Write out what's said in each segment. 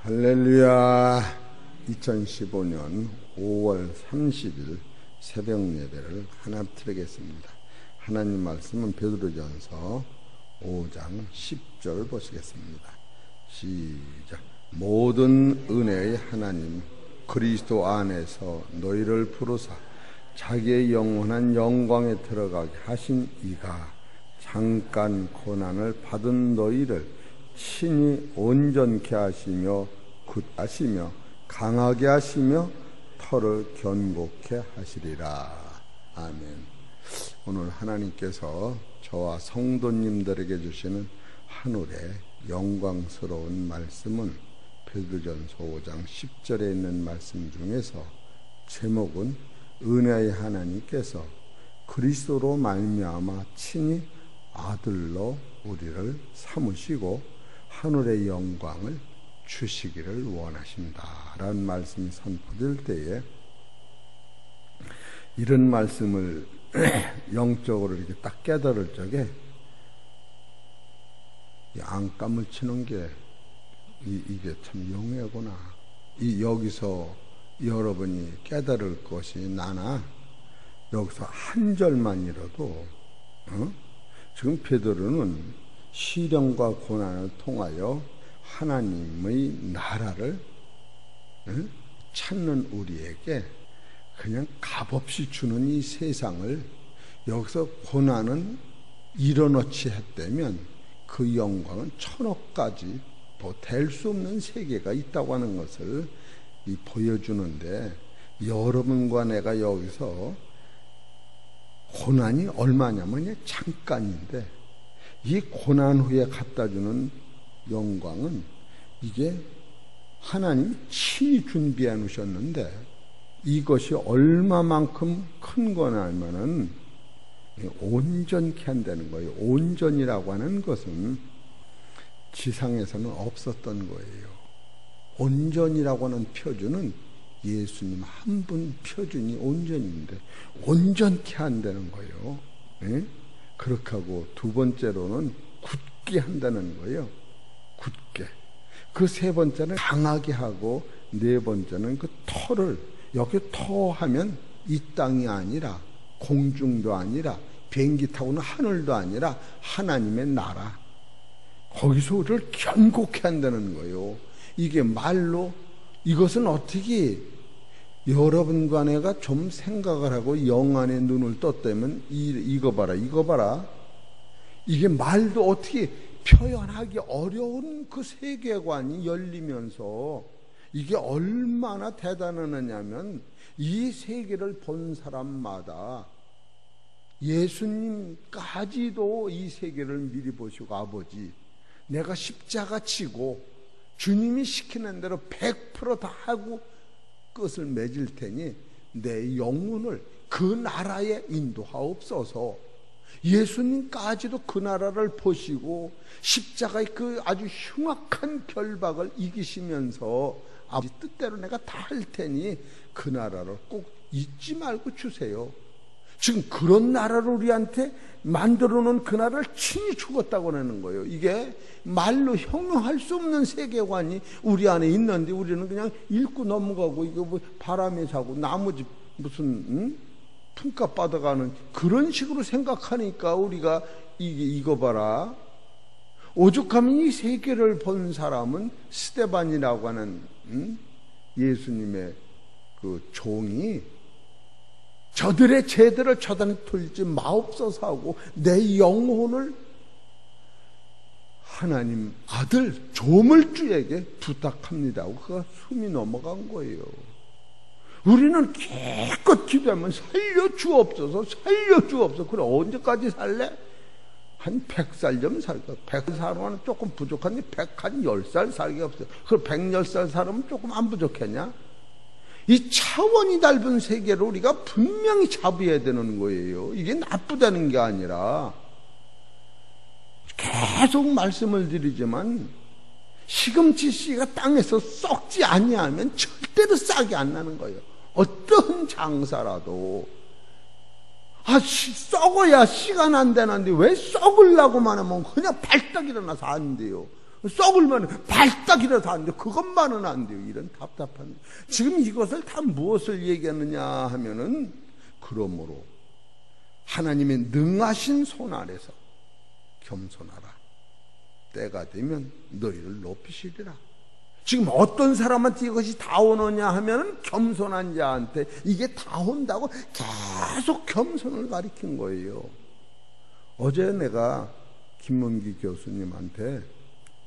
할렐루야. 2015년 5월 30일 새벽 예배를 하나 드리겠습니다. 하나님 말씀은 베드로전서 5장 10절 보시겠습니다. 시작. 모든 은혜의 하나님 그리스도 안에서 너희를 부르사 자기의 영원한 영광에 들어가게 하신 이가 잠깐 고난을 받은 너희를 친히 온전케 하시며 굳하시며 강하게 하시며 터를 견고케 하시리라. 아멘. 오늘 하나님께서 저와 성도님들에게 주시는 하늘의 영광스러운 말씀은 베드로전서 5장 10절에 있는 말씀 중에서 제목은 은혜의 하나님께서 그리스도로 말미암아 친히 아들로 우리를 삼으시고 하늘의 영광을 주시기를 원하신다 라는 말씀이 선포될 때에 이런 말씀을 영적으로 이렇게 딱 깨달을 적에 안감을 치는 게 이게 참 용해구나. 여기서 여러분이 깨달을 것이 나나 여기서 한 절만이라도 지금 베드로는 시련과 고난을 통하여 하나님의 나라를 찾는 우리에게 그냥 값없이 주는 이 세상을 여기서 고난은 일어넣지 했다면 그 영광은 천억 가지 더 될 수 없는 세계가 있다고 하는 것을 보여주는데, 여러분과 내가 여기서 고난이 얼마냐면 잠깐인데 이 고난 후에 갖다주는 영광은 이게 하나님이 친히 준비해 놓으셨는데, 이것이 얼마만큼 큰 거냐면은 온전케 한다는 거예요. 온전이라고 하는 것은 지상에서는 없었던 거예요. 온전이라고 하는 표준은 예수님 한 분 표준이 온전인데 온전케 한다는 거예요. 네? 그렇게 하고 두 번째로는 굳게 한다는 거예요. 굳게. 그 세 번째는 강하게 하고 네 번째는 그 터를, 여기 터 하면 이 땅이 아니라 공중도 아니라 비행기 타고는 하늘도 아니라 하나님의 나라, 거기서 우리를 견고케 한다는 거예요. 이게 말로 이것은 어떻게 여러분과 내가 좀 생각을 하고 영안의 눈을 떴다면 이거 봐라 이게 말도 어떻게 표현하기 어려운 그 세계관이 열리면서 이게 얼마나 대단하냐면 이 세계를 본 사람마다 예수님까지도 이 세계를 미리 보시고 아버지 내가 십자가 치고 주님이 시키는 대로 100% 다 하고 끝을 맺을 테니 내 영혼을 그 나라에 인도하옵소서. 예수님까지도 그 나라를 보시고 십자가의 그 아주 흉악한 결박을 이기시면서 아버지 뜻대로 내가 다 할 테니 그 나라를 꼭 잊지 말고 주세요. 지금 그런 나라를 우리한테 만들어 놓은 그 나라를 친히 죽었다고 하는 거예요. 이게 말로 형용할 수 없는 세계관이 우리 안에 있는데 우리는 그냥 읽고 넘어가고 이거 뭐 바람에 자고 나머지 무슨 품값 받아가는 그런 식으로 생각하니까 우리가 이거 봐라. 오죽하면 이 세계를 본 사람은 스데반이라고 하는 예수님의 그 종이 저들의 죄들을 저들은 돌지 마옵소서 하고 내 영혼을 하나님 아들 조물주에게 부탁합니다 하고 그가 숨이 넘어간 거예요. 우리는 기껏 기도하면 살려주옵소서 살려주옵소서. 그래 언제까지 살래? 한 100살 좀 살까? 100살 살면 조금 부족한데 110살 살기 없어요. 그럼 110살 살면 조금 안 부족했냐? 이 차원이 넓은 세계를 우리가 분명히 잡아야 되는 거예요. 이게 나쁘다는 게 아니라 계속 말씀을 드리지만 시금치 씨가 땅에서 썩지 아니하면 절대로 싹이 안 나는 거예요. 어떤 장사라도 썩어야 시간 안 되는데 왜 썩으려고만 하면 그냥 발딱 일어나서 안 돼요. 썩을만 발딱이라도 안 돼요. 그것만은 안 돼요. 이런 답답한. 지금 이것을 다 무엇을 얘기하느냐 하면은, 그러므로 하나님의 능하신 손 아래서 겸손하라. 때가 되면 너희를 높이시리라. 지금 어떤 사람한테 이것이 다 오느냐 하면은 겸손한 자한테 이게 다 온다고 계속 겸손을 가리킨 거예요. 어제 내가 김문기 교수님한테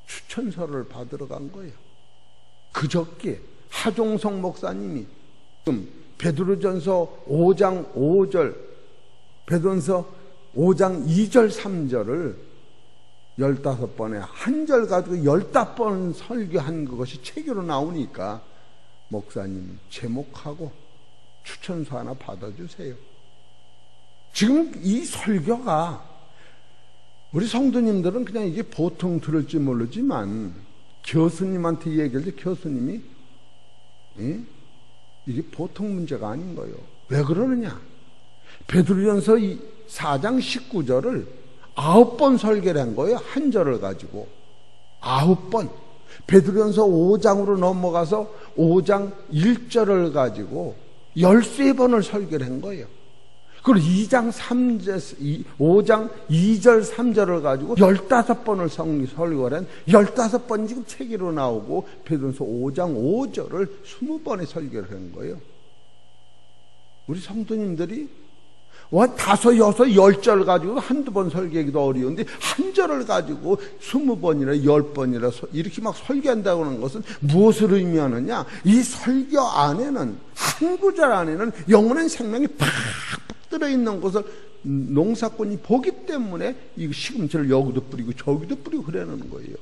추천서를 받으러 간 거예요. 그저께 하종석 목사님이 베드로전서 5장 5절, 베드로전서 5장 2절 3절을 15번에 한 절 가지고 15번 설교한 그것이 책으로 나오니까 목사님 제목하고 추천서 하나 받아주세요. 지금 이 설교가 우리 성도님들은 그냥 이게 보통 들을지 모르지만 교수님한테 얘기할 때 교수님이 이게 보통 문제가 아닌 거예요. 왜 그러느냐? 베드로전서 4장 19절을 9번 설교를 한 거예요. 한 절을 가지고 9번. 베드로전서 5장으로 넘어가서 5장 1절을 가지고 13번을 설교를 한 거예요. 그리고 5장 2절 3절을 가지고 15번을 설교를 한 15번 지금 책으로 나오고 베드로전서 5장 5절을 20번에 설교를 한 거예요. 우리 성도님들이 5, 6, 10절 가지고 한두 번 설교하기도 어려운데 한 절을 가지고 20번이나 10번이나 이렇게 막 설교한다고 하는 것은 무엇을 의미하느냐? 이 설교 안에는, 한 구절 안에는 영원한 생명이 팍팍 들어있는 것을 농사꾼이 보기 때문에 이 시금치를 여기도 뿌리고 저기도 뿌리고 그러는 거예요.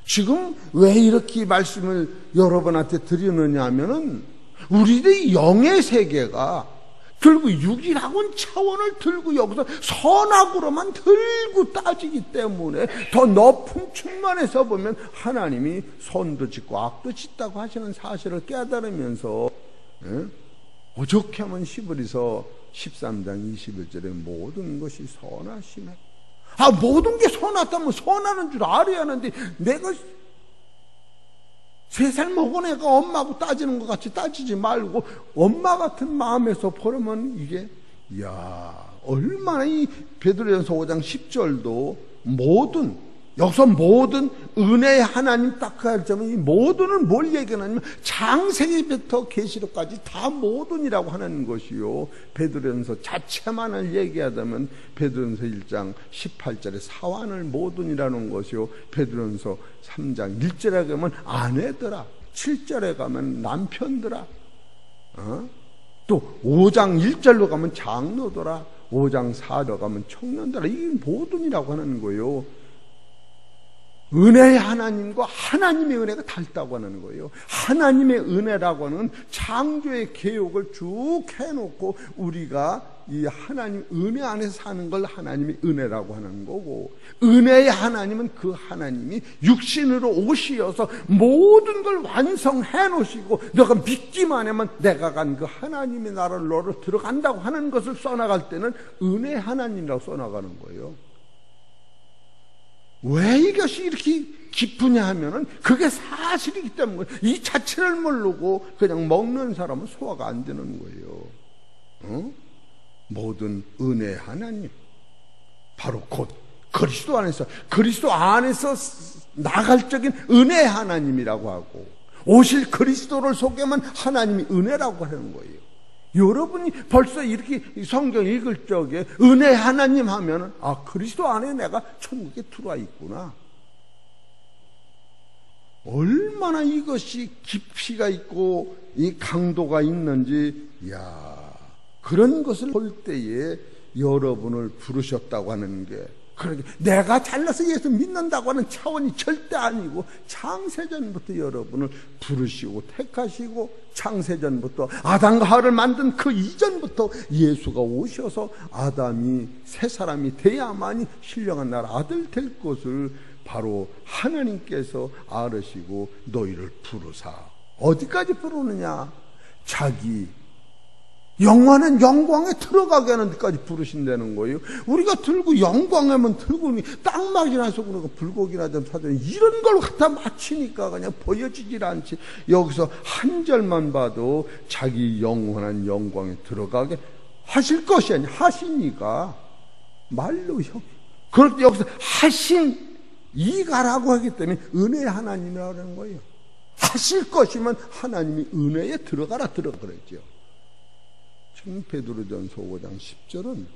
지금 왜 이렇게 말씀을 여러분한테 드리느냐 하면은 우리의 영의 세계가 결국 육이라고는 차원을 들고 여기서 선악으로만 들고 따지기 때문에 더 높은 측면에서 보면 하나님이 선도 짓고 악도 짓다고 하시는 사실을 깨달으면서 어떻게 하면 히브리서 13장 21절에 모든 것이 선하시네. 모든 게 선하다면 선하는 줄 알아야 하는데 내가 3살 먹은 애가 엄마하고 따지는 것 같이 따지지 말고 엄마 같은 마음에서 보려면 이게 얼마나 이 베드로전서 5장 10절도 여기서 모든 은혜의 하나님 딱 할 점은 이 모든은 뭘 얘기하냐면 창세기부터 계시록까지 다 모든이라고 하는 것이요. 베드로전서 자체만을 얘기하자면 베드로전서 1장 18절에 사환을 모든이라는 것이요. 베드로전서 3장 1절에 가면 아내들아, 7절에 가면 남편들아, 또 5장 1절로 가면 장로들아, 5장 4절 가면 청년들아, 이게 모든이라고 하는 거예요. 은혜의 하나님과 하나님의 은혜가 닮다고 하는 거예요. 하나님의 은혜라고 하는 창조의 계획을 쭉 해놓고 우리가 이 하나님 은혜 안에서 사는 걸 하나님의 은혜라고 하는 거고, 은혜의 하나님은 그 하나님이 육신으로 오시어서 모든 걸 완성해 놓으시고 너가 믿기만 하면 내가 간 그 하나님의 나라를 너로 들어간다고 하는 것을 써나갈 때는 은혜의 하나님이라고 써나가는 거예요. 왜 이것이 이렇게 깊으냐 하면은 그게 사실이기 때문에 이 자체를 모르고 그냥 먹는 사람은 소화가 안 되는 거예요. 모든 은혜 하나님, 바로 곧 그리스도 안에서 나갈적인 은혜 하나님이라고 하고, 오실 그리스도를 소개하면 하나님이 은혜라고 하는 거예요. 여러분이 벌써 이렇게 성경 읽을 적에 은혜 하나님 하면은 그리스도 안에 내가 천국에 들어와 있구나. 얼마나 이것이 깊이가 있고 이 강도가 있는지, 그런 것을 볼 때에 여러분을 부르셨다고 하는 게, 그러게 내가 잘나서 예수 믿는다고 하는 차원이 절대 아니고, 창세전부터 여러분을 부르시고 택하시고, 창세전부터 아담과 하와를 만든 그 이전부터 예수가 오셔서 아담이 새 사람이 돼야만이 신령한 날 아들 될 것을 바로 하나님께서 알으시고 너희를 부르사 어디까지 부르느냐? 자기 영원한 영광에 들어가게 하는 데까지 부르신다는 거예요. 우리가 들고 영광에만 들고 땅막이나 서 그러고 불고기나 좀 사줘 이런 걸 갖다 맞추니까 그냥 보여지질 않지. 여기서 한 절만 봐도 자기 영원한 영광에 들어가게 하실 것이 아니라 하시니까 말로 그렇게 여기서 하신 이가라고 하기 때문에 은혜의 하나님이라는 거예요. 하실 것이면 하나님이 은혜에 들어가라 그랬죠. 지금 베드로전서 5장 10절은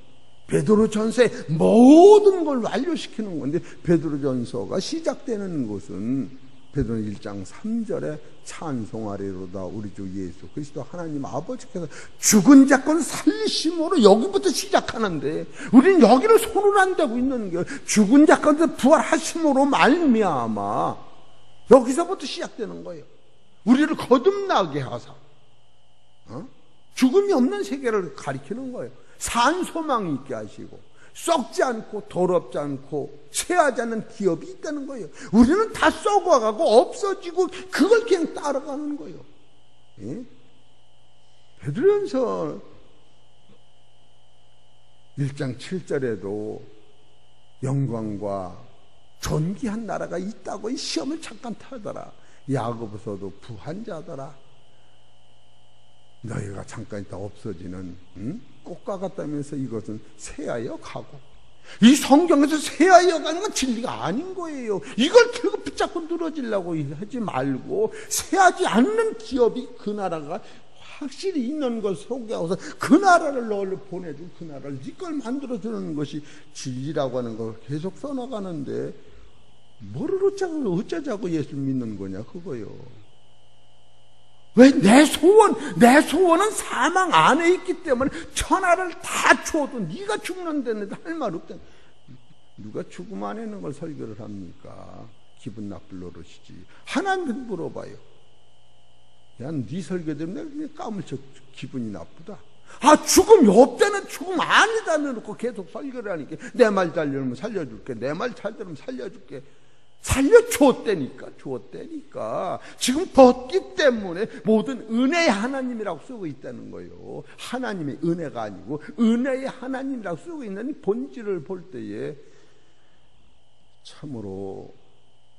베드로전서의 모든 걸 완료시키는 건데, 베드로전서가 시작되는 것은 베드로 1장 3절에 찬송하리로다 우리 주 예수 그리스도 하나님 아버지께서 죽은 자건 살리심으로 여기부터 시작하는데, 우리는 여기를 손을 안 대고 있는 거예요. 죽은 자건 부활하심으로 말미암아 여기서부터 시작되는 거예요. 우리를 거듭나게 하사 죽음이 없는 세계를 가리키는 거예요. 산 소망이 있게 하시고 썩지 않고 더럽지 않고 쇠하지 않는 기업이 있다는 거예요. 우리는 다 썩어가고 없어지고 그걸 그냥 따라가는 거예요. 예? 베드로전서 1장 7절에도 영광과 존귀한 나라가 있다고 이 시험을 잠깐 타더라. 야고보서도 부한자더라. 너희가 잠깐 있다 없어지는 꽃과 같다면서 이것은 쇠하여 가고, 이 성경에서 쇠하여 가는 건 진리가 아닌 거예요. 이걸 들고 붙잡고 늘어지려고 하지 말고, 쇠하지 않는 기업이 그 나라가 확실히 있는 것 속에서 그 나라를 너를 보내준 그 나라를 이걸 만들어주는 것이 진리라고 하는 걸 계속 써나가는데, 뭐를 어쩌자고 예수 믿는 거냐 그거요. 왜? 내 소원은 사망 안에 있기 때문에 천하를 다 줘도 네가 죽는다는데 할 말 없다. 누가 죽음 안에 있는 걸 설교를 합니까? 기분 나쁠 노릇이지. 하나님께 물어봐요. 야, 네 설교 때문에 그냥 까물쳐 기분이 나쁘다. 아, 죽음이 없다는, 죽음 아니다는 놓고 계속 설교를 하니까 내 말 잘 들으면 살려줄게, 내 말 잘 들으면 살려줄게. 주었다니까. 지금 벗기 때문에 모든 은혜의 하나님이라고 쓰고 있다는 거예요. 하나님의 은혜가 아니고 은혜의 하나님이라고 쓰고 있는 이 본질을 볼 때에 참으로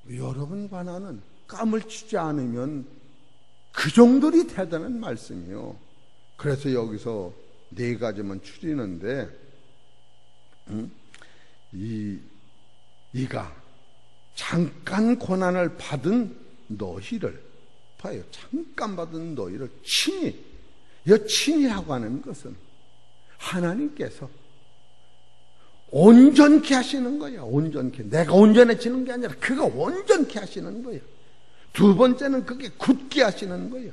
여러분과 나는 까물치지 않으면 그 정도리 대단한 말씀이요. 그래서 여기서 네 가지만 추리는데, 이가 잠깐 고난을 받은 너희를 봐요. 잠깐 받은 너희를 친히라고 하는 것은 하나님께서 온전케 하시는 거예요. 온전케. 내가 온전해지는 게 아니라 그가 온전케 하시는 거예요. 두 번째는 그게 굳게 하시는 거예요.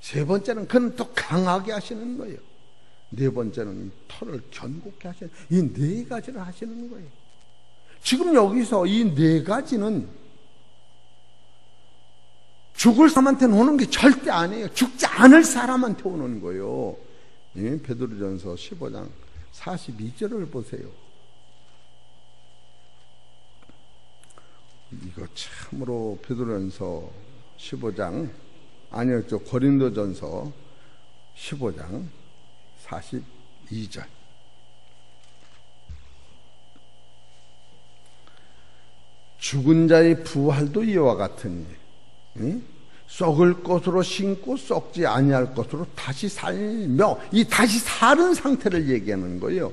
세 번째는 그는 또 강하게 하시는 거예요. 네 번째는 이 털을 견고케 하시는, 이 네 가지를 하시는 거예요. 지금 여기서 이 네 가지는 죽을 사람한테는 오는 게 절대 아니에요. 죽지 않을 사람한테 오는 거예요. 예, 베드로전서 15장 42절을 보세요. 이거 참으로 베드로전서 15장, 아니요, 고린도전서 15장 42절. 죽은 자의 부활도 이와 같으니 썩을 것으로 신고 썩지 아니할 것으로 다시 살며, 이 다시 사는 상태를 얘기하는 거예요.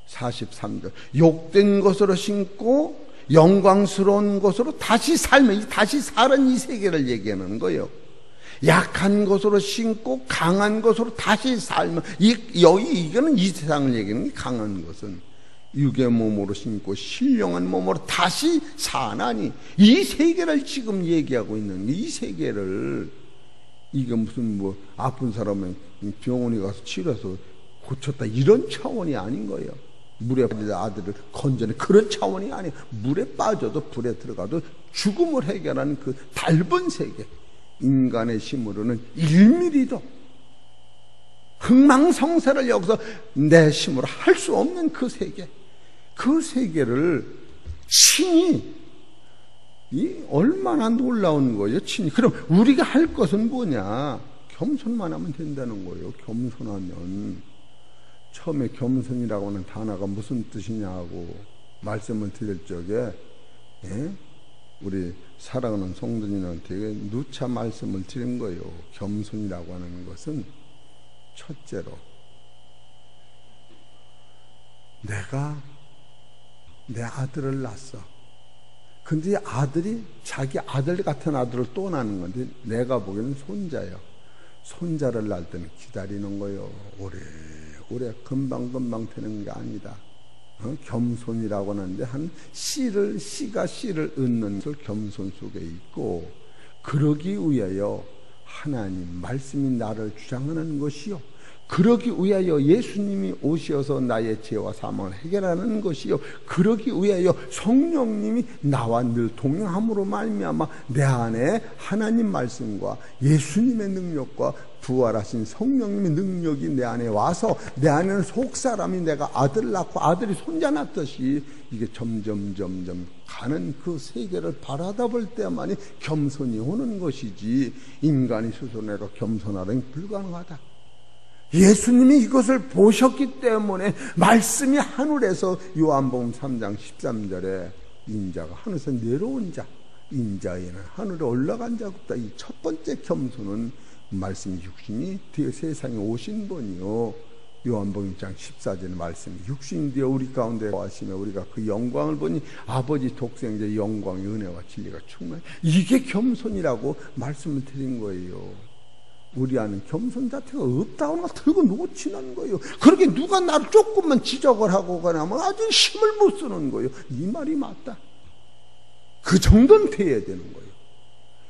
43절. 욕된 것으로 신고 영광스러운 것으로 다시 살며, 이 다시 사는 이 세계를 얘기하는 거예요. 약한 것으로 신고 강한 것으로 다시 살며, 이거는 이 세상을 얘기하는 게, 강한 것은 육의 몸으로 신고 신령한 몸으로 다시 사나니, 이 세계를 지금 얘기하고 있는, 이 세계를, 이게 무슨 뭐 아픈 사람은 병원에 가서 치료해서 고쳤다 이런 차원이 아닌 거예요. 물에 빠진 아들을 건져내 그런 차원이 아니에요. 물에 빠져도 불에 들어가도 죽음을 해결하는 그 닮은 세계, 인간의 힘으로는 1mm도 흥망성쇠를 여기서 내 힘으로 할 수 없는 그 세계, 그 세계를 친히, 이 얼마나 놀라운 거예요, 친히. 그럼 우리가 할 것은 뭐냐? 겸손만 하면 된다는 거예요. 겸손하면. 처음에 겸손이라고 하는 단어가 무슨 뜻이냐고 말씀을 드릴 적에 우리 사랑하는 성도님한테 누차 말씀을 드린 거예요. 겸손이라고 하는 것은 첫째로 내가 내 아들을 낳았어. 근데 아들이 자기 아들 같은 아들을 또 낳는 건데 내가 보기에는 손자예요. 손자를 낳을 때는 기다리는 거예요. 오래 금방금방 되는 게 아니다. 겸손이라고 하는데 씨가 씨를 얻는 것을 겸손 속에 있고, 그러기 위하여 하나님 말씀이 나를 주장하는 것이요, 그러기 위하여 예수님이 오셔서 나의 죄와 사망을 해결하는 것이요, 그러기 위하여 성령님이 나와 늘 동행함으로 말미암아 내 안에 하나님 말씀과 예수님의 능력과 부활하신 성령님의 능력이 내 안에 와서 내 안에는 속사람이 내가 아들 낳고 아들이 손자 낳듯이 이게 점점 가는 그 세계를 바라다 볼 때만이 겸손이 오는 것이지, 인간이 스스로 내가 겸손하려니 불가능하다. 예수님이 이것을 보셨기 때문에 말씀이 하늘에서 요한복음 3장 13절에 인자가 하늘에서 내려온 자, 인자에는 하늘에 올라간 자가 없다. 이 첫 번째 겸손은 말씀이 육신이 되어 세상에 오신 분이요, 요한복음 1장 14절의 말씀이 육신이 되어 우리 가운데 와시며 우리가 그 영광을 보니 아버지 독생자의 영광의 은혜와 진리가 충만해. 이게 겸손이라고 말씀을 드린 거예요. 우리 안에 겸손 자체가 없다고 하는 걸 들고 놓치는 거예요. 그렇게 누가 나를 조금만 지적을 하고 가면 아주 힘을 못 쓰는 거예요. 이 말이 맞다. 그 정도는 돼야 되는 거예요.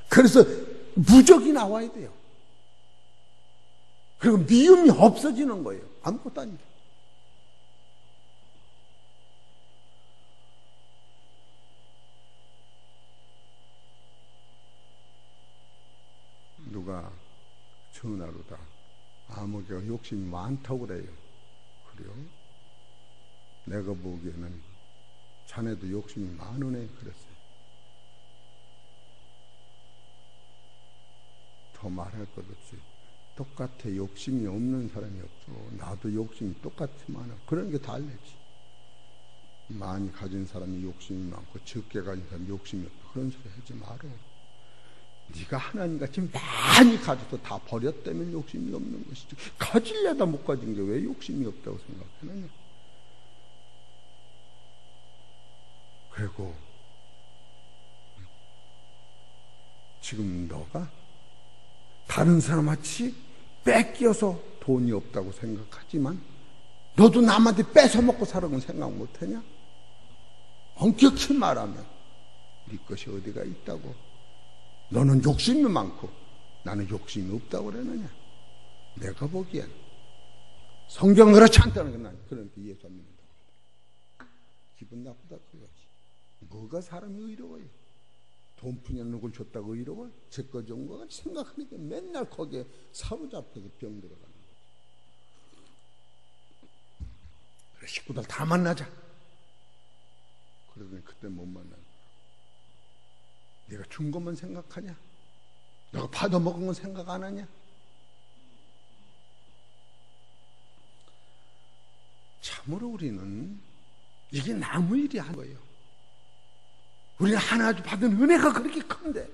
그래서 무적이 나와야 돼요. 그리고 미움이 없어지는 거예요. 아무것도 아니다. 누가 전화로다 아무개가 욕심이 많다고 그래요. 그래요? 내가 보기에는 자네도 욕심이 많으네 그랬어요. 더 말할 것 없이 똑같아. 욕심이 없는 사람이 없어. 나도 욕심이 똑같이 많아. 그런 게 달라지. 많이 가진 사람이 욕심이 많고 적게 가진 사람이 욕심이 없다. 그런 소리 하지 마라. 네가 하나님같이 많이 가져서 다 버렸다면 욕심이 없는 것이지, 가질려다 못 가진 게 왜 욕심이 없다고 생각하느냐. 그리고 지금 너가 다른 사람같이 뺏겨서 돈이 없다고 생각하지만 너도 남한테 뺏어 먹고 살아온 생각 못하냐? 엄격히 말하면 네 것이 어디가 있다고. 너는 욕심이 많고 나는 욕심이 없다고 그러느냐? 내가 보기엔 성경은 그렇지 않다는 건 난 그러니까 예수 안 믿는다. 기분 나쁘다 그거지. 뭐가 사람이 의로워요? 돈 푸냐 누굴 줬다고 의로워? 제 거 준 거 같이 생각하니까 맨날 거기에 사로잡혀서 병 들어가는 거지. 그래, 식구들 다 만나자. 그러더니 그때 못 만나. 내가 준 것만 생각하냐? 내가 받아먹은 건 생각 안 하냐? 참으로 우리는 이게 남의 일이 아닌 거예요. 우리는 하나님 받은 은혜가 그렇게 큰데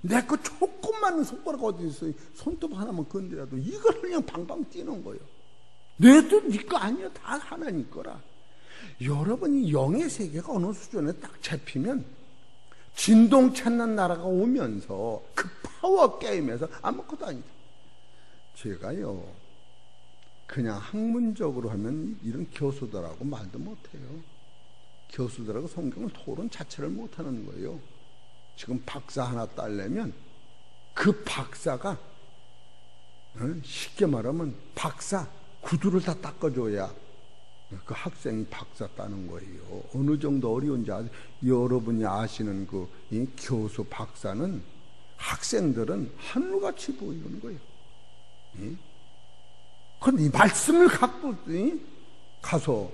내 거 조금만 손가락 어디 있어요? 손톱 하나만 건드려도 이걸 그냥 방방 뛰는 거예요. 내도 네 거 아니야. 다 하나님 거라. 여러분이 영의 세계가 어느 수준에 딱 잡히면 진동 찾는 나라가 오면서 그 파워 게임에서 아무것도 아니다. 제가요 그냥 학문적으로 하면 이런 교수들하고 말도 못해요. 교수들하고 성경을 토론 자체를 못하는 거예요. 지금 박사 하나 따려면 그 박사가 쉽게 말하면 박사 구두를 다 닦아줘야 그 학생이 박사 따는 거예요. 어느 정도 어려운지 여러분이 아시는 이 교수 박사는 학생들은 하늘같이 보이는 거예요. 그런데 이 말씀을 갖고 가서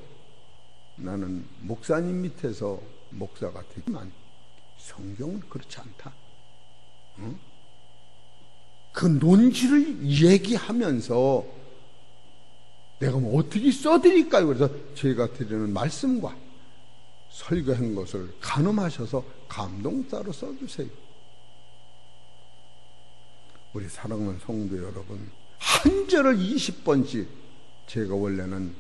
나는 목사님 밑에서 목사가 되지만 성경은 그렇지 않다. 그 논지를 얘기하면서 내가 뭐 어떻게 써드릴까요? 그래서 제가 드리는 말씀과 설교한 것을 가늠하셔서 감동자로 써주세요. 우리 사랑하는 성도 여러분, 한 절을 20번씩 제가 원래는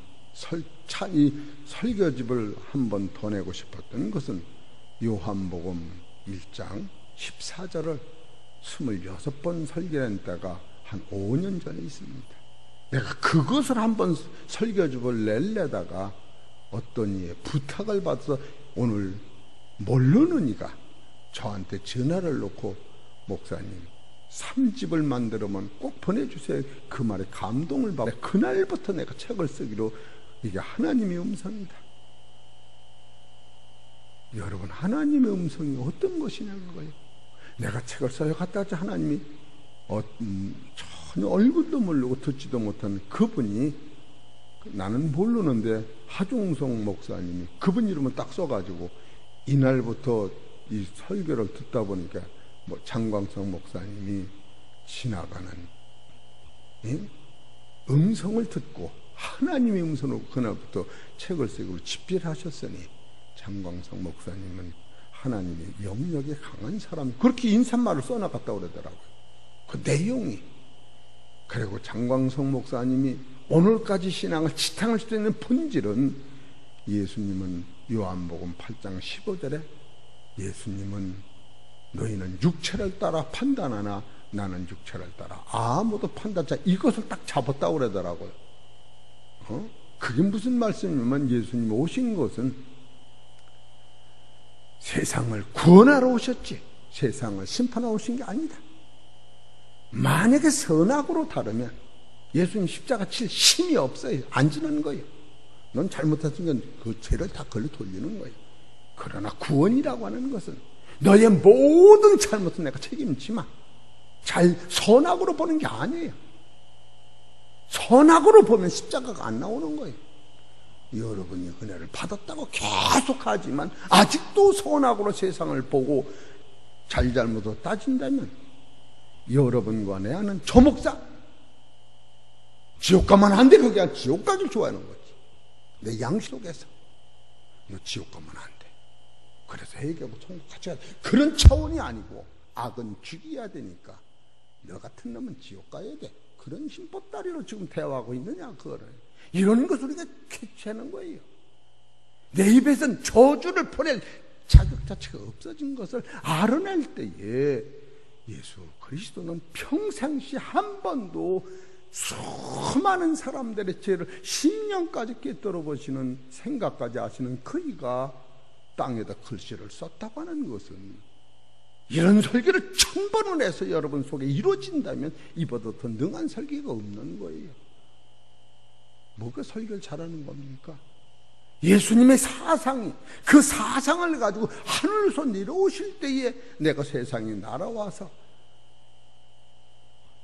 이 설교집을 한 번 더 내고 싶었던 것은 요한복음 1장 14절을 26번 설교한 때가 한 5년 전에 있습니다. 내가 그것을 한번 설교집을 낼래다가 어떤 이의 부탁을 받아서 오늘 모르는 이가 저한테 전화를 놓고 목사님 3집을 만들면 꼭 보내주세요. 그 말에 감동을 받고 그날부터 내가 책을 쓰기로, 이게 하나님의 음성이다. 여러분, 하나님의 음성이 어떤 것이냐는 거예요. 내가 책을 써요 갖다 주 하나님이 전혀 얼굴도 모르고 듣지도 못하는 그분이, 나는 모르는데 하중성 목사님이 그분 이름을 딱 써가지고 이날부터 이 설교를 듣다 보니까 뭐 장광성 목사님이 지나가는 음성을 듣고 하나님의 음성으로 그날부터 책을 쓰고 집필하셨으니 장광성 목사님은 하나님의 영역에 강한 사람, 그렇게 인사말을 써나갔다고 그러더라고요. 그 내용이. 그리고 장광성 목사님이 오늘까지 신앙을 지탱할 수 있는 본질은, 예수님은 요한복음 8장 15절에 예수님은 너희는 육체를 따라 판단하나 나는 육체를 따라 아무도 판단자, 이것을 딱 잡았다고 그러더라고요. 그게 무슨 말씀이냐면, 예수님이 오신 것은 세상을 구원하러 오셨지 세상을 심판하러 오신 게 아니다. 만약에 선악으로 다르면 예수님 십자가 칠 힘이 없어요. 안 지는 거예요. 넌 잘못했으면 그 죄를 다 걸려 돌리는 거예요. 그러나 구원이라고 하는 것은 너의 모든 잘못은 내가 책임지마. 선악으로 보는 게 아니에요. 선악으로 보면 십자가가 안 나오는 거예요. 여러분이 은혜를 받았다고 계속 하지만 아직도 선악으로 세상을 보고 잘잘못을 따진다면 여러분과 내 아는 저 목사 지옥 가면 안 돼. 그게 아니라 지옥 가길 좋아하는 거지. 내 양심 속에서 너 지옥 가면 안 돼. 그래서 회개하고 천국 같이 가야 돼. 그런 차원이 아니고 악은 죽여야 되니까 너 같은 놈은 지옥 가야 돼. 그런 심보따리로 지금 대화하고 있느냐 그거를. 이런 것을 우리가 캐치하는 거예요. 내 입에선 저주를 보낼 자격 자체가 없어진 것을 알아낼 때에 예수 그리스도는 평생시 한 번도 수많은 사람들의 죄를 10년까지 꿰뚫어 보시는 생각까지 하시는 그이가 땅에다 글씨를 썼다고 하는 것은, 이런 설교를 1000번을 해서 여러분 속에 이루어진다면 이보다 더 능한 설교가 없는 거예요. 뭐가 설교를 잘하는 겁니까? 예수님의 사상이, 그 사상을 가지고 하늘에서 내려오실 때에 내가 세상에 날아와서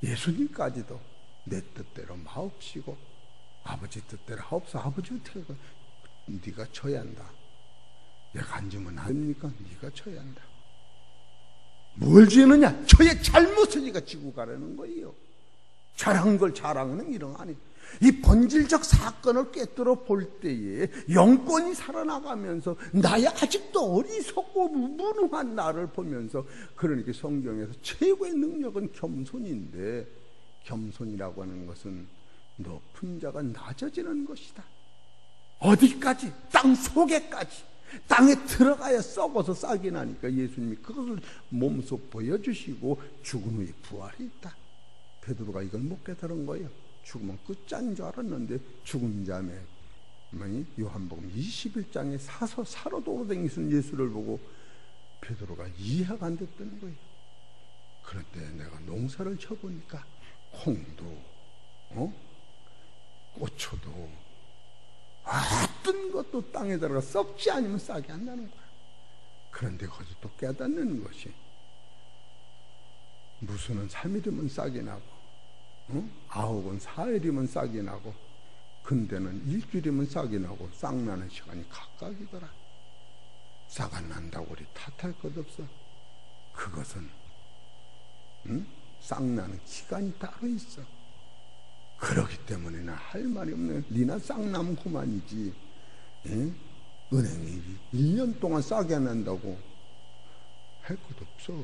예수님까지도 내 뜻대로 마옵시고 아버지 뜻대로 하옵소. 아버지 뜻대로 네가 쳐야 한다. 내가 앉으면 안 됩니까? 네가 쳐야 한다. 뭘 지느냐? 저의 잘못을 네가 지고 가라는 거예요. 잘한 걸 자랑하는 이런 아니. 이 본질적 사건을 꿰뚫어 볼 때에 영권이 살아나가면서 나의 아직도 어리석고 무능한 나를 보면서, 그러니까 성경에서 최고의 능력은 겸손인데, 겸손이라고 하는 것은 높은 자가 낮아지는 것이다. 어디까지? 땅 속에까지. 땅에 들어가야 썩어서 싹이 나니까 예수님이 그것을 몸소 보여주시고 죽은 후에 부활이 있다. 베드로가 이걸 못 깨달은 거예요. 죽으면 끝장인 줄 알았는데 죽은 자매 요한복음 21장에 사로 돌아다니는 예수를 보고 베드로가 이해가 안 됐다는 거예요. 그런데 내가 농사를 쳐보니까 콩도 고초도 어떤 것도 땅에 들어가 썩지 않으면 싹이 안 나는 거야. 그런데 거기서 또 깨닫는 것이, 무수는 3일이면 싹이 나고 아홉은 4일이면 싹이 나고 근대는 일주일이면 싹이 나고 싹 나는 시간이 각각이더라. 싹 안 난다고 우리 탓할 것 없어. 그것은 쌍나는 기간이 따로 있어. 그렇기 때문에 나 할 말이 없네. 니나 쌍나면 그만이지. 예? 은행이 1년 동안 싸게 안 한다고 할 것도 없어.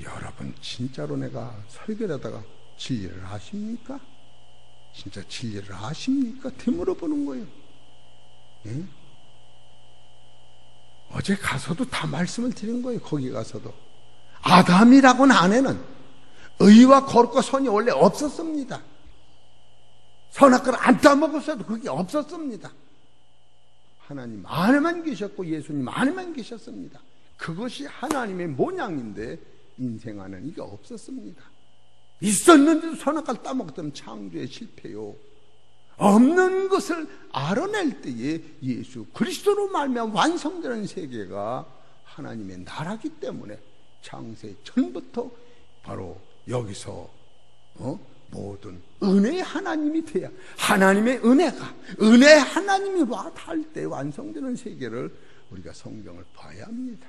여러분 진짜로 내가 설교를 하다가 진리를 아십니까? 진짜 진리를 아십니까? 되물어보는 거예요. 예? 어제 가서도 다 말씀을 드린 거예요. 거기 가서도 아담이라고는 아내는 의와 거룩과 선이 원래 없었습니다. 선악과를 안 따먹었어도 그게 없었습니다. 하나님 안에만 계셨고 예수님 안에만 계셨습니다. 그것이 하나님의 모양인데 인생 안에는 이게 없었습니다. 있었는데도 선악과를 따먹었다면 창조의 실패요. 없는 것을 알아낼 때에 예수 그리스도로 말미암아 완성되는 세계가 하나님의 나라기 때문에 창세 전부터 바로 여기서 모든 은혜의 하나님이 돼야 하나님의 은혜가 은혜의 하나님이 와 닿을 때 완성되는 세계를 우리가 성경을 봐야 합니다.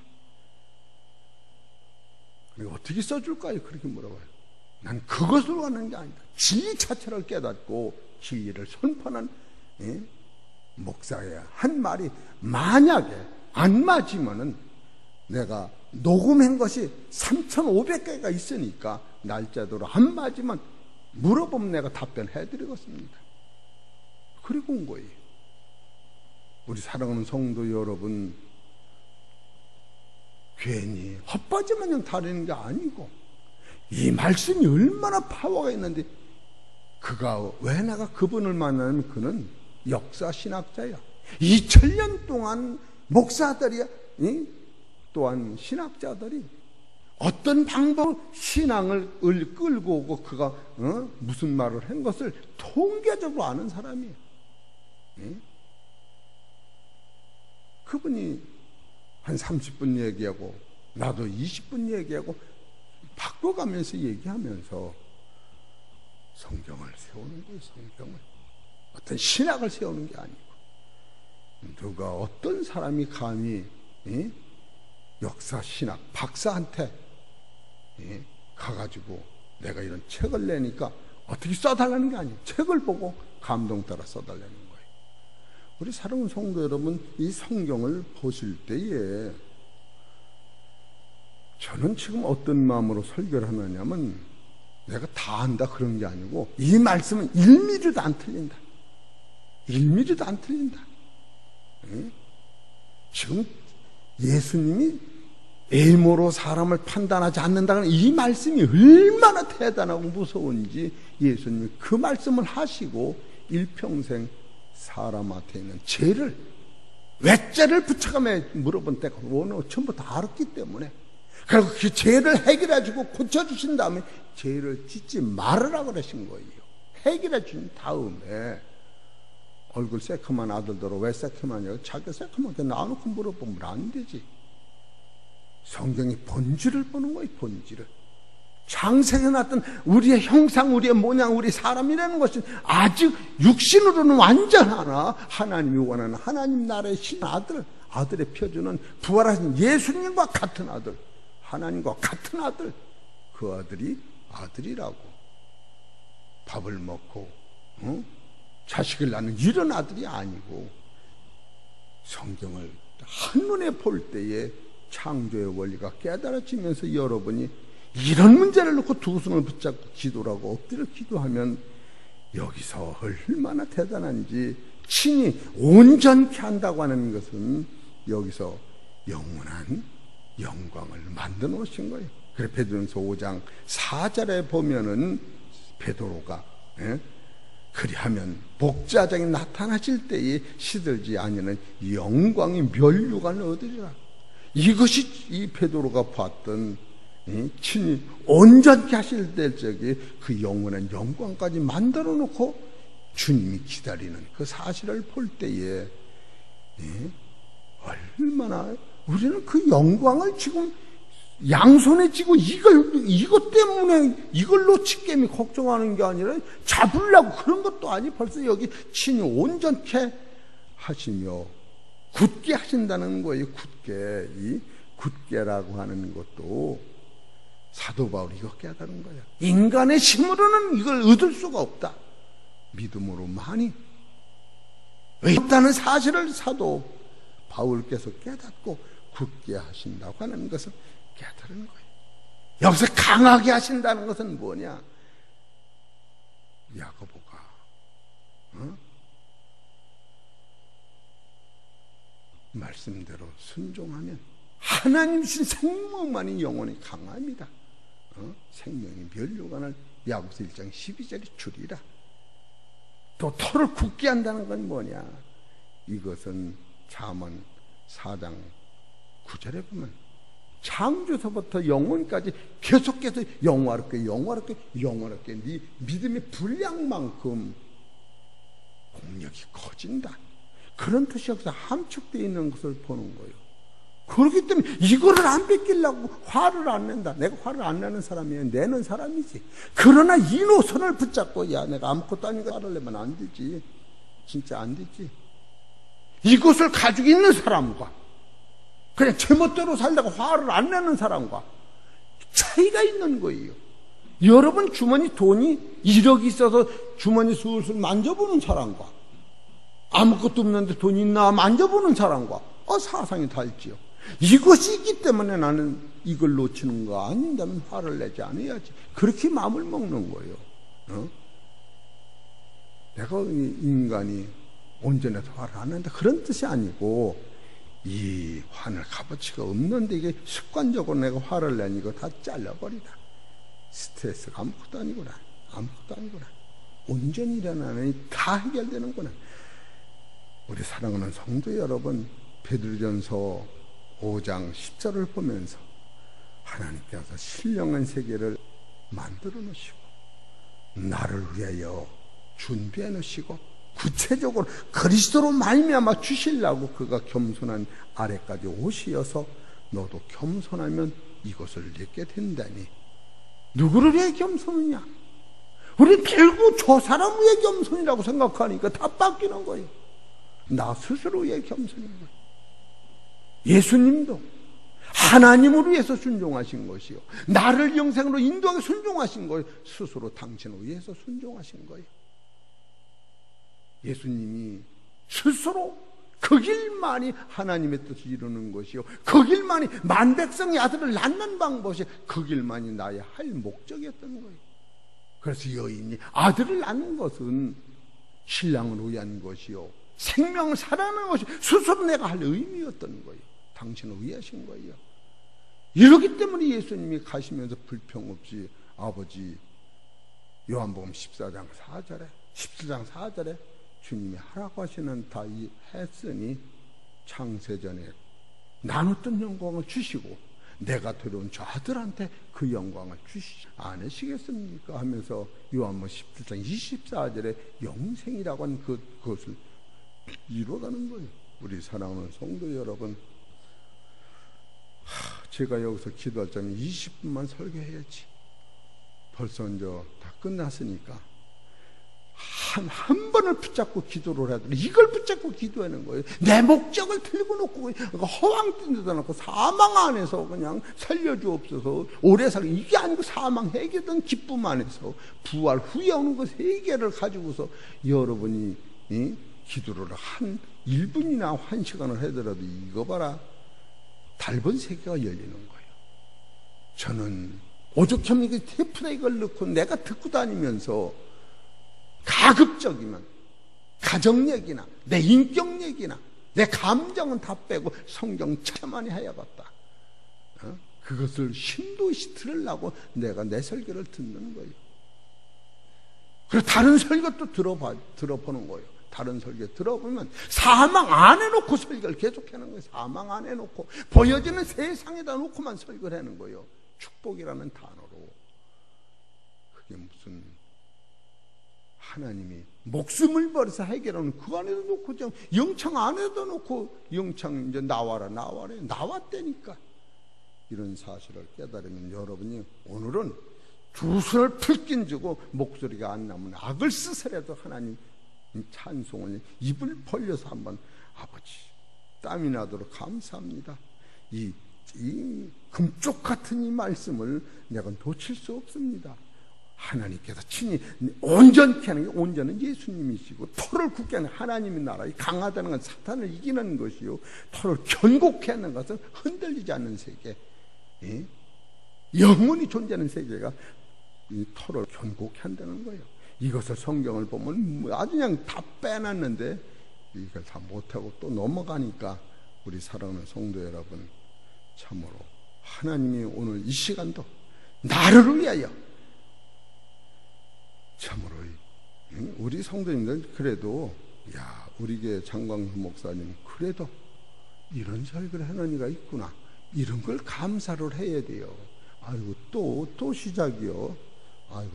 그리고 어떻게 써줄까요? 그렇게 물어봐요. 난 그것으로 하는 게 아니다. 진리 자체를 깨닫고 진리를 선포하는 목사의 한 말이 만약에 안 맞으면은 내가 녹음한 것이 3,500개가 있으니까 날짜대로 안 맞으면 물어보면 내가 답변해 드리겠습니다. 그리고 온 거예요. 우리 사랑하는 성도 여러분, 괜히 헛바지 마냥 다루는 게 아니고 이 말씀이 얼마나 파워가 있는데 그가 왜 내가 그분을 만나면 그는 역사신학자야. 2000년 동안 목사들이야. 또한 신학자들이 어떤 방법 신앙을 끌고 오고 그가 무슨 말을 한 것을 통계적으로 아는 사람이에요. 그분이 한 30분 얘기하고 나도 20분 얘기하고 바꿔가면서 얘기하면서 성경을 세우는 거예요. 성경을 어떤 신학을 세우는 게 아니고 누가 어떤 사람이 감히 역사 신학 박사한테 가가지고 내가 이런 책을 내니까 어떻게 써달라는 게 아니에요. 책을 보고 감동 따라 써달라는 거예요. 우리 사랑하는 성도 여러분, 이 성경을 보실 때에 저는 지금 어떤 마음으로 설교를 하느냐면 내가 다 안다 그런 게 아니고 이 말씀은 1mm도 안 틀린다. 1mm도 안 틀린다. 지금 예수님이 외모로 사람을 판단하지 않는다는 이 말씀이 얼마나 대단하고 무서운지 예수님이 그 말씀을 하시고 일평생 사람한테 있는 죄를 왜 죄를 붙여가며 물어본 때가 전부 다 알았기 때문에 그리고 그 죄를 해결해주고 고쳐주신 다음에 죄를 짓지 말으라 그러신 거예요. 해결해 준 다음에 얼굴 새카만 아들들로 왜 새카만이냐고 자기 새카만하게 나눠놓고 물어보면 안 되지. 성경이 본질을 보는 거예요. 본질을. 창세기에 났던 우리의 형상, 우리의 모양, 우리 사람이라는 것은 아직 육신으로는 완전 하나님이 원하는 하나님 나라의 아들의 표준은 부활하신 예수님과 같은 아들, 하나님과 같은 아들, 그 아들이 아들이라고. 밥을 먹고 자식을 낳는 이런 아들이 아니고 성경을 한눈에 볼 때에 창조의 원리가 깨달아지면서 여러분이 이런 문제를 놓고 두 손을 붙잡고 기도라고 엎드려 기도하면 여기서 얼마나 대단한지 친히 온전케 한다고 하는 것은 여기서 영원한 영광을 만들어 놓으신 거예요. 그래 베드로전서 5장 4절에 보면은 베드로가 그리하면 복자장이 나타나실 때에 시들지 아니하는 영광의 면류관을 얻으리라. 이것이 이 베드로가 봤던 친히 온전케 하실 때 적에 그 영원한 영광까지 만들어 놓고 주님이 기다리는 그 사실을 볼 때에 얼마나 우리는 그 영광을 지금 양손에 쥐고 이것 때문에 이걸로 치게미 걱정하는 게 아니라 잡으려고 그런 것도 아니. 벌써 여기 친히 온전케 하시며 굳게 하신다는 거예요. 굳게. 이 굳게라고 하는 것도 사도 바울이 이거 깨달은 거야. 인간의 힘으로는 이걸 얻을 수가 없다. 믿음으로만이 없다는 사실을 사도 바울께서 깨닫고 굳게 하신다고 하는 것을 깨달은 거예요. 여기서 강하게 하신다는 것은 뭐냐? 야고보가 말씀대로 순종하면 하나님 주신 생명만이 영원히 강합니다. 생명이 면류관을 야고보서 1장 12절에 주리라. 또 토를 굳게 한다는 건 뭐냐? 이것은 잠언 4장 9절에 보면 창조서부터 영혼까지 계속해서 영화롭게 네 믿음의 분량만큼 공력이 커진다. 그런 뜻이 여기서 함축되어 있는 것을 보는 거예요. 그렇기 때문에 이거를 안 뺏기려고 화를 안 낸다. 내가 화를 안 내는 사람이에요. 내는 사람이지. 그러나 이 노선을 붙잡고 야 내가 아무것도 아닌 거 화를 내면 안 되지. 진짜 안 되지. 이것을 가지고 있는 사람과 그냥 제멋대로 살다가 화를 안 내는 사람과 차이가 있는 거예요. 여러분 주머니 돈이 1억이 있어서 주머니 슬슬 만져보는 사람과 아무것도 없는데 돈이 있나 만져보는 사람과 사상이 다르지요. 이것이 있기 때문에 나는 이걸 놓치는 거 아닌다면 화를 내지 않아야지. 그렇게 마음을 먹는 거예요. 내가 인간이 온전해서 화를 안 낸다 그런 뜻이 아니고 이 화낼 값어치가 없는데 이게 습관적으로 내가 화를 내니 이거 다 잘라버리다. 스트레스가 아무것도 아니구나. 온전히 일어나니 다 해결되는구나. 우리 사랑하는 성도 여러분, 베드로전서 5장 10절을 보면서 하나님께서 신령한 세계를 만들어 놓으시고 나를 위하여 준비해 놓으시고 구체적으로 그리스도로 말미암아 주시려고 그가 겸손한 아래까지 오시어서 너도 겸손하면 이것을 얻게 된다니. 누구를 위해 겸손이냐? 우리 결국 저 사람 위해 겸손이라고 생각하니까 다 바뀌는 거예요. 나 스스로 위해 겸손인 거예요. 예수님도 하나님을 위해서 순종하신 것이요, 나를 영생으로 인도하게 순종하신 거예요. 스스로 당신을 위해서 순종하신 거예요. 예수님이 스스로 그 길만이 하나님의 뜻을 이루는 것이요, 그 길만이 만백성의 아들을 낳는 방법이 그 길만이 나의 할 목적이었던 거예요. 그래서 여인이 아들을 낳는 것은 신랑을 위한 것이요, 생명을 살아내는 것이 스스로 내가 할 의미였던 거예요. 당신을 위하신 거예요. 이러기 때문에 예수님이 가시면서 불평 없이 아버지, 요한복음 14장 4절에 주님이 하라고 하시는 다 했으니 창세전에 나눴던 영광을 주시고 내가 들어온 저 아들한테 그 영광을 주시지 않으시겠습니까? 하면서 요한복음 17장 24절에 영생이라고 하는 그것을 이루어가는 거예요. 우리 사랑하는 성도 여러분, 제가 여기서 기도할 때는 20분만 설교해야지. 벌써 이제 다 끝났으니까 한 번을 붙잡고 기도를 해야 돼. 이걸 붙잡고 기도하는 거예요. 내 목적을 들고 놓고 허황 뛴 데다 놓고 사망 안에서 그냥 살려주옵소서, 오래 살기, 이게 아니고 사망 해결된 기쁨 안에서 부활 후에 오는 것 세 개를 가지고서 여러분이 기도를 한 1분이나 1시간을 하더라도 이거 봐라, 달번 세계가 열리는 거예요. 저는 오죽하면 테이프에 이걸 넣고 내가 듣고 다니면서 가급적이면 가정 얘기나 내 인격 얘기나 내 감정은 다 빼고 성경 차만이 해야겠다. 그것을 심도시 들으려고 내가 내 설교를 듣는 거예요. 그리고 다른 설교도 들어보는 거예요. 다른 설교 들어보면 사망 안에 놓고 설교를 계속하는 거예요. 사망 안에 놓고 보여지는 세상에다 놓고만 설교를 하는 거예요. 축복이라는 단어로. 그게 무슨 하나님이 목숨을 버려서 해결하는 그 안에도 놓고 영창 안에도 놓고 영창 이제 나왔다니까. 이런 사실을 깨달으면 여러분이 오늘은 두 손을 풀긴 주고 목소리가 안 나면 악을 쓰서라도 하나님 찬송을 입을 벌려서 한번 아버지 땀이 나도록 감사합니다. 이 이 금쪽 같은 이 말씀을 내가 놓칠 수 없습니다. 하나님께서 친히 온전케 하는 게, 온전은 예수님이시고, 토를 굳게 하는 하나님의 나라, 강하다는 건 사탄을 이기는 것이요, 토를 견고케 하는 것은 흔들리지 않는 세계, 영원히 존재하는 세계가 이 토를 견고케 한다는 거예요. 이것을 성경을 보면 아주 그냥 다 빼놨는데 이걸 다 못하고 또 넘어가니까, 우리 사랑하는 성도 여러분, 참으로 하나님이 오늘 이 시간도 나를 위하여, 참으로 우리 성도님들, 그래도 우리 교회 장광수 목사님 그래도 이런 설교를 하는 이가 있구나, 이런 걸 감사를 해야 돼요. 아이고 또 시작이요. 아이고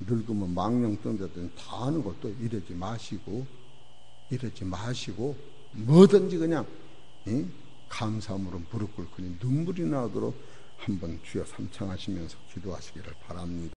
늙으면 망령병자들은 다 하는 것도 이러지 마시고 뭐든지 그냥 감사함으로 무릎 꿇고 눈물이 나도록 한번 주여 삼창하시면서 기도하시기를 바랍니다.